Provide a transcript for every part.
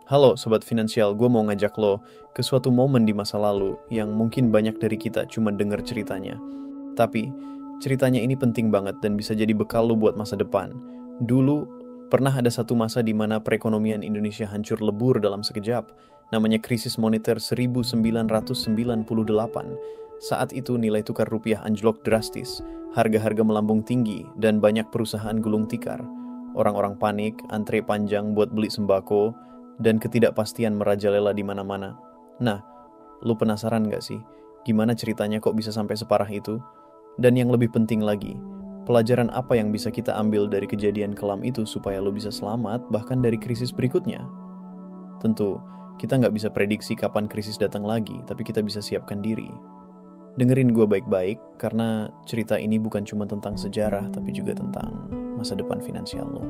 Halo Sobat Finansial, gue mau ngajak lo ke suatu momen di masa lalu yang mungkin banyak dari kita cuma denger ceritanya. Tapi, ceritanya ini penting banget dan bisa jadi bekal lo buat masa depan. Dulu, pernah ada satu masa di mana perekonomian Indonesia hancur lebur dalam sekejap. Namanya krisis moneter 1998. Saat itu nilai tukar rupiah anjlok drastis, harga-harga melambung tinggi, dan banyak perusahaan gulung tikar. Orang-orang panik, antre panjang buat beli sembako, dan ketidakpastian merajalela di mana-mana. Nah, lu penasaran gak sih, gimana ceritanya kok bisa sampai separah itu? Dan yang lebih penting lagi, pelajaran apa yang bisa kita ambil dari kejadian kelam itu supaya lu bisa selamat bahkan dari krisis berikutnya? Tentu, kita nggak bisa prediksi kapan krisis datang lagi, tapi kita bisa siapkan diri. Dengerin gue baik-baik, karena cerita ini bukan cuma tentang sejarah, tapi juga tentang masa depan finansial lo.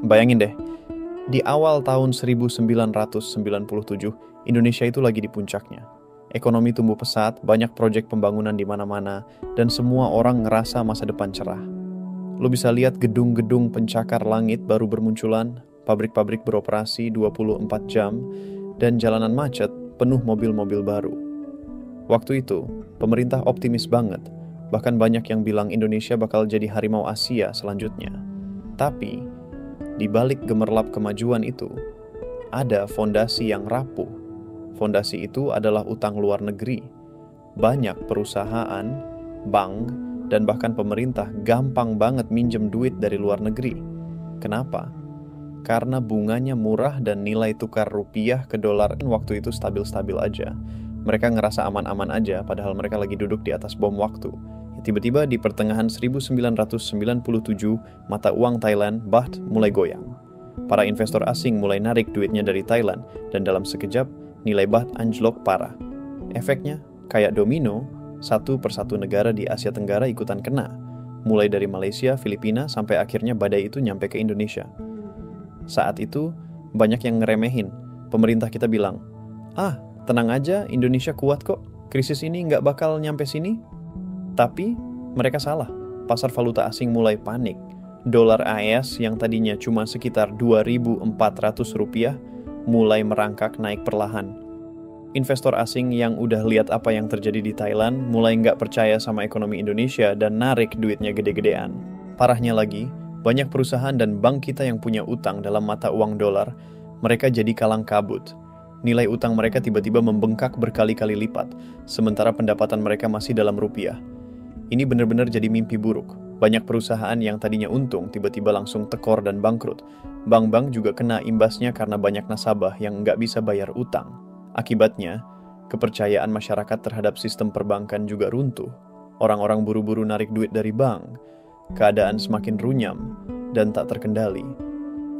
Bayangin deh, di awal tahun 1997, Indonesia itu lagi di puncaknya. Ekonomi tumbuh pesat, banyak proyek pembangunan di mana-mana, dan semua orang ngerasa masa depan cerah. Lo bisa lihat gedung-gedung pencakar langit baru bermunculan, pabrik-pabrik beroperasi 24 jam, dan jalanan macet penuh mobil-mobil baru. Waktu itu, pemerintah optimis banget, bahkan banyak yang bilang Indonesia bakal jadi harimau Asia selanjutnya. Tapi, di balik gemerlap kemajuan itu, ada fondasi yang rapuh. Fondasi itu adalah utang luar negeri. Banyak perusahaan, bank, dan bahkan pemerintah gampang banget minjem duit dari luar negeri. Kenapa? Karena bunganya murah dan nilai tukar rupiah ke dolar waktu itu stabil-stabil aja. Mereka ngerasa aman-aman aja, padahal mereka lagi duduk di atas bom waktu. Tiba-tiba di pertengahan 1997, mata uang Thailand, Baht, mulai goyang. Para investor asing mulai narik duitnya dari Thailand, dan dalam sekejap, nilai Baht anjlok parah. Efeknya, kayak domino, satu persatu negara di Asia Tenggara ikutan kena. Mulai dari Malaysia, Filipina, sampai akhirnya badai itu nyampe ke Indonesia. Saat itu, banyak yang ngeremehin. Pemerintah kita bilang, tenang aja, Indonesia kuat kok. Krisis ini nggak bakal nyampe sini. Tapi, mereka salah. Pasar valuta asing mulai panik. Dolar AS yang tadinya cuma sekitar 2.400 rupiah mulai merangkak naik perlahan. Investor asing yang udah lihat apa yang terjadi di Thailand mulai nggak percaya sama ekonomi Indonesia dan narik duitnya gede-gedean. Parahnya lagi, banyak perusahaan dan bank kita yang punya utang dalam mata uang dolar, mereka jadi kalang kabut. Nilai utang mereka tiba-tiba membengkak berkali-kali lipat, sementara pendapatan mereka masih dalam rupiah. Ini benar-benar jadi mimpi buruk. Banyak perusahaan yang tadinya untung tiba-tiba langsung tekor dan bangkrut. Bank-bank juga kena imbasnya karena banyak nasabah yang nggak bisa bayar utang. Akibatnya, kepercayaan masyarakat terhadap sistem perbankan juga runtuh. Orang-orang buru-buru narik duit dari bank. Keadaan semakin runyam dan tak terkendali.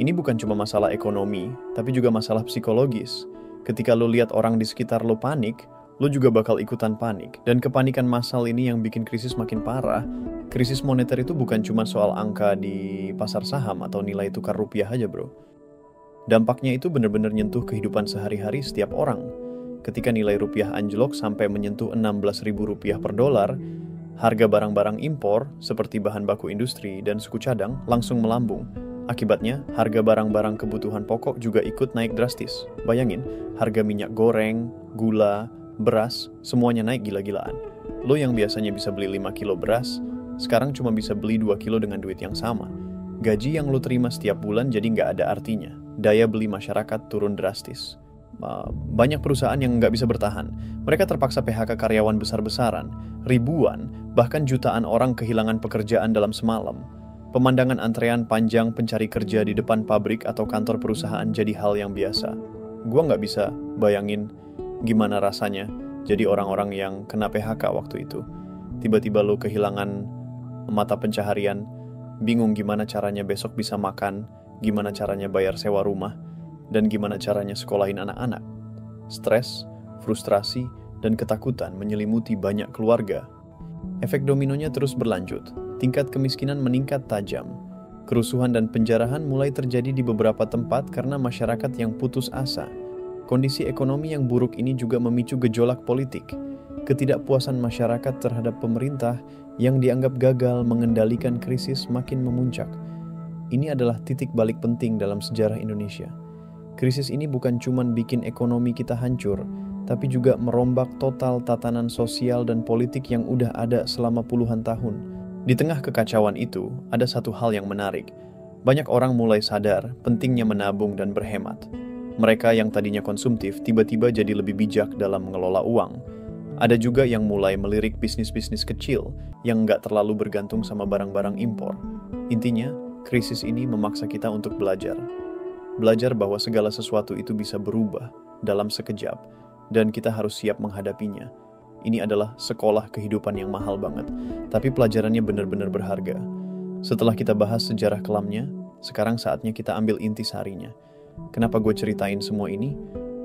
Ini bukan cuma masalah ekonomi, tapi juga masalah psikologis. Ketika lo lihat orang di sekitar lo panik, lo juga bakal ikutan panik. Dan kepanikan massal ini yang bikin krisis makin parah. Krisis moneter itu bukan cuma soal angka di pasar saham atau nilai tukar rupiah aja bro. Dampaknya itu benar-benar nyentuh kehidupan sehari-hari setiap orang. Ketika nilai rupiah anjlok sampai menyentuh 16.000 rupiah per dolar, harga barang-barang impor seperti bahan baku industri dan suku cadang langsung melambung. Akibatnya, harga barang-barang kebutuhan pokok juga ikut naik drastis. Bayangin, harga minyak goreng, gula, beras, semuanya naik gila-gilaan. Lo yang biasanya bisa beli 5 kilo beras, sekarang cuma bisa beli 2 kilo dengan duit yang sama. Gaji yang lo terima setiap bulan jadi nggak ada artinya. Daya beli masyarakat turun drastis. Banyak perusahaan yang nggak bisa bertahan. Mereka terpaksa PHK karyawan besar-besaran. Ribuan, bahkan jutaan orang kehilangan pekerjaan dalam semalam. Pemandangan antrean panjang pencari kerja di depan pabrik atau kantor perusahaan jadi hal yang biasa. Gua nggak bisa bayangin gimana rasanya jadi orang-orang yang kena PHK waktu itu. Tiba-tiba lo kehilangan mata pencaharian, bingung gimana caranya besok bisa makan, gimana caranya bayar sewa rumah, dan gimana caranya sekolahin anak-anak. Stres, frustrasi, dan ketakutan menyelimuti banyak keluarga. Efek dominonya terus berlanjut. Tingkat kemiskinan meningkat tajam. Kerusuhan dan penjarahan mulai terjadi di beberapa tempat karena masyarakat yang putus asa. Kondisi ekonomi yang buruk ini juga memicu gejolak politik. Ketidakpuasan masyarakat terhadap pemerintah yang dianggap gagal mengendalikan krisis makin memuncak. Ini adalah titik balik penting dalam sejarah Indonesia. Krisis ini bukan cuma bikin ekonomi kita hancur, tapi juga merombak total tatanan sosial dan politik yang udah ada selama puluhan tahun. Di tengah kekacauan itu, ada satu hal yang menarik. Banyak orang mulai sadar pentingnya menabung dan berhemat. Mereka yang tadinya konsumtif tiba-tiba jadi lebih bijak dalam mengelola uang. Ada juga yang mulai melirik bisnis-bisnis kecil yang nggak terlalu bergantung sama barang-barang impor. Intinya, krisis ini memaksa kita untuk belajar. Belajar bahwa segala sesuatu itu bisa berubah dalam sekejap, dan kita harus siap menghadapinya. Ini adalah sekolah kehidupan yang mahal banget, tapi pelajarannya benar-benar berharga. Setelah kita bahas sejarah kelamnya, sekarang saatnya kita ambil intisarinya. Kenapa gue ceritain semua ini?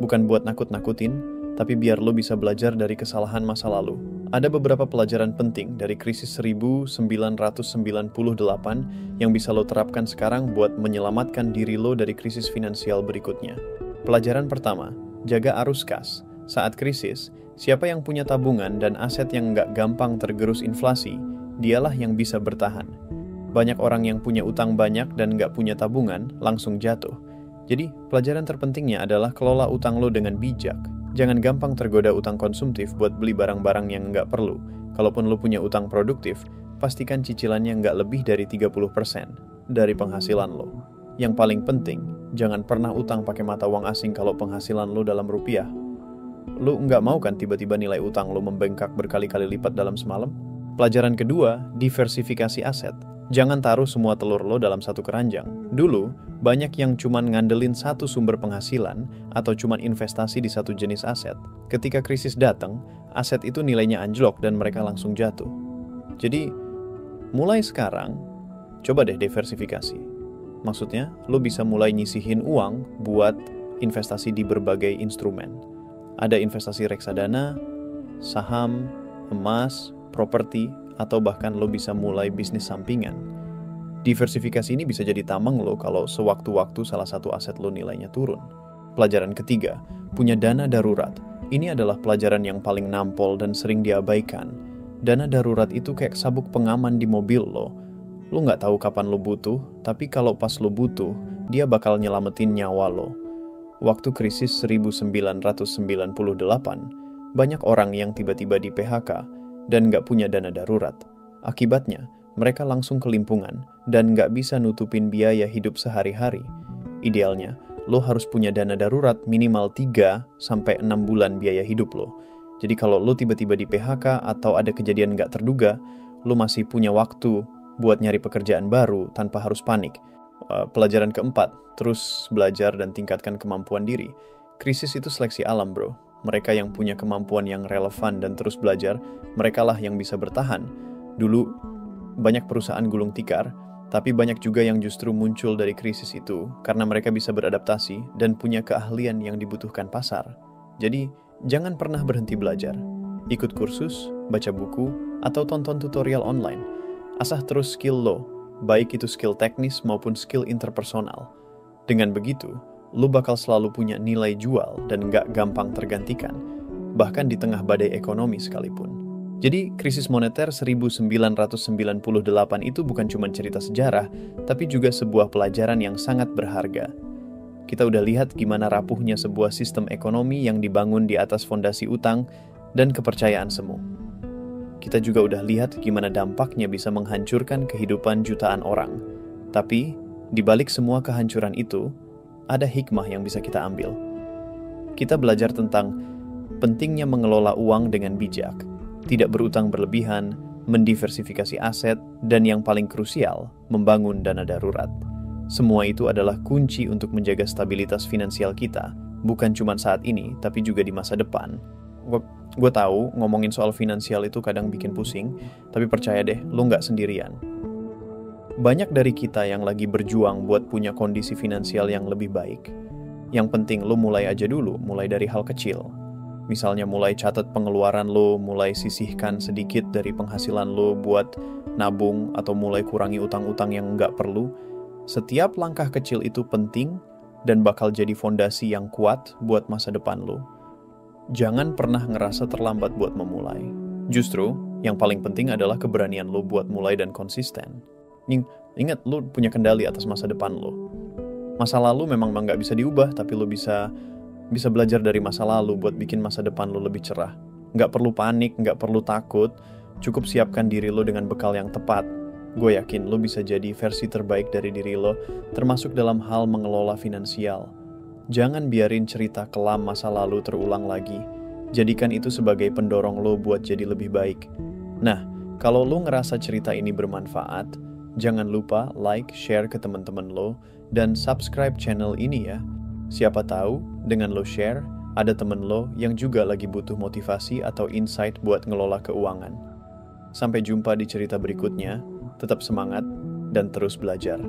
Bukan buat nakut-nakutin, tapi biar lo bisa belajar dari kesalahan masa lalu. Ada beberapa pelajaran penting dari krisis 1998 yang bisa lo terapkan sekarang buat menyelamatkan diri lo dari krisis finansial berikutnya. Pelajaran pertama, jaga arus kas. Saat krisis, siapa yang punya tabungan dan aset yang nggak gampang tergerus inflasi, dialah yang bisa bertahan. Banyak orang yang punya utang banyak dan nggak punya tabungan langsung jatuh. Jadi, pelajaran terpentingnya adalah kelola utang lo dengan bijak. Jangan gampang tergoda utang konsumtif buat beli barang-barang yang nggak perlu. Kalaupun lo punya utang produktif, pastikan cicilannya nggak lebih dari 30% dari penghasilan lo. Yang paling penting, jangan pernah utang pakai mata uang asing kalau penghasilan lo dalam rupiah. Lo nggak mau kan tiba-tiba nilai utang lo membengkak berkali-kali lipat dalam semalam? Pelajaran kedua, diversifikasi aset. Jangan taruh semua telur lo dalam satu keranjang. Dulu, banyak yang cuman ngandelin satu sumber penghasilan atau cuman investasi di satu jenis aset. Ketika krisis datang, aset itu nilainya anjlok dan mereka langsung jatuh. Jadi, mulai sekarang, coba deh diversifikasi. Maksudnya, lo bisa mulai nyisihin uang buat investasi di berbagai instrumen. Ada investasi reksadana, saham, emas, properti, atau bahkan lo bisa mulai bisnis sampingan. Diversifikasi ini bisa jadi tameng lo kalau sewaktu-waktu salah satu aset lo nilainya turun. Pelajaran ketiga, punya dana darurat. Ini adalah pelajaran yang paling nampol dan sering diabaikan. Dana darurat itu kayak sabuk pengaman di mobil lo. Lo nggak tahu kapan lo butuh, tapi kalau pas lo butuh, dia bakal nyelamatin nyawa lo. Waktu krisis 1998, banyak orang yang tiba-tiba di PHK dan nggak punya dana darurat. Akibatnya, mereka langsung kelimpungan dan nggak bisa nutupin biaya hidup sehari-hari. Idealnya, lo harus punya dana darurat minimal 3-6 bulan biaya hidup lo. Jadi kalau lo tiba-tiba di PHK atau ada kejadian nggak terduga, lo masih punya waktu buat nyari pekerjaan baru tanpa harus panik. Pelajaran keempat, terus belajar dan tingkatkan kemampuan diri. Krisis itu seleksi alam, bro. Mereka yang punya kemampuan yang relevan dan terus belajar, merekalah yang bisa bertahan. Dulu, banyak perusahaan gulung tikar, tapi banyak juga yang justru muncul dari krisis itu karena mereka bisa beradaptasi dan punya keahlian yang dibutuhkan pasar. Jadi, jangan pernah berhenti belajar. Ikut kursus, baca buku, atau tonton tutorial online. Asah terus skill lo, baik itu skill teknis maupun skill interpersonal. Dengan begitu, lo bakal selalu punya nilai jual dan nggak gampang tergantikan, bahkan di tengah badai ekonomi sekalipun. Jadi, krisis moneter 1998 itu bukan cuma cerita sejarah, tapi juga sebuah pelajaran yang sangat berharga. Kita udah lihat gimana rapuhnya sebuah sistem ekonomi yang dibangun di atas fondasi utang dan kepercayaan semu. Kita juga udah lihat gimana dampaknya bisa menghancurkan kehidupan jutaan orang. Tapi, di balik semua kehancuran itu, ada hikmah yang bisa kita ambil. Kita belajar tentang pentingnya mengelola uang dengan bijak, tidak berutang berlebihan, mendiversifikasi aset, dan yang paling krusial, membangun dana darurat. Semua itu adalah kunci untuk menjaga stabilitas finansial kita, bukan cuma saat ini, tapi juga di masa depan. Gue tahu ngomongin soal finansial itu kadang bikin pusing, tapi percaya deh, lo nggak sendirian. Banyak dari kita yang lagi berjuang buat punya kondisi finansial yang lebih baik. Yang penting lo mulai aja dulu, mulai dari hal kecil. Misalnya mulai catat pengeluaran lo, mulai sisihkan sedikit dari penghasilan lo buat nabung, atau mulai kurangi utang-utang yang nggak perlu. Setiap langkah kecil itu penting dan bakal jadi fondasi yang kuat buat masa depan lo. Jangan pernah ngerasa terlambat buat memulai. Justru, yang paling penting adalah keberanian lo buat mulai dan konsisten. Ingat, lo punya kendali atas masa depan lo. Masa lalu memang nggak bisa diubah, tapi lo bisa belajar dari masa lalu buat bikin masa depan lo lebih cerah. Nggak perlu panik, nggak perlu takut, cukup siapkan diri lo dengan bekal yang tepat. Gue yakin lo bisa jadi versi terbaik dari diri lo, termasuk dalam hal mengelola finansial. Jangan biarin cerita kelam masa lalu terulang lagi. Jadikan itu sebagai pendorong lo buat jadi lebih baik. Nah, kalau lo ngerasa cerita ini bermanfaat, jangan lupa like, share ke teman-teman lo, dan subscribe channel ini ya. Siapa tahu, dengan lo share, ada temen lo yang juga lagi butuh motivasi atau insight buat ngelola keuangan. Sampai jumpa di cerita berikutnya, tetap semangat dan terus belajar.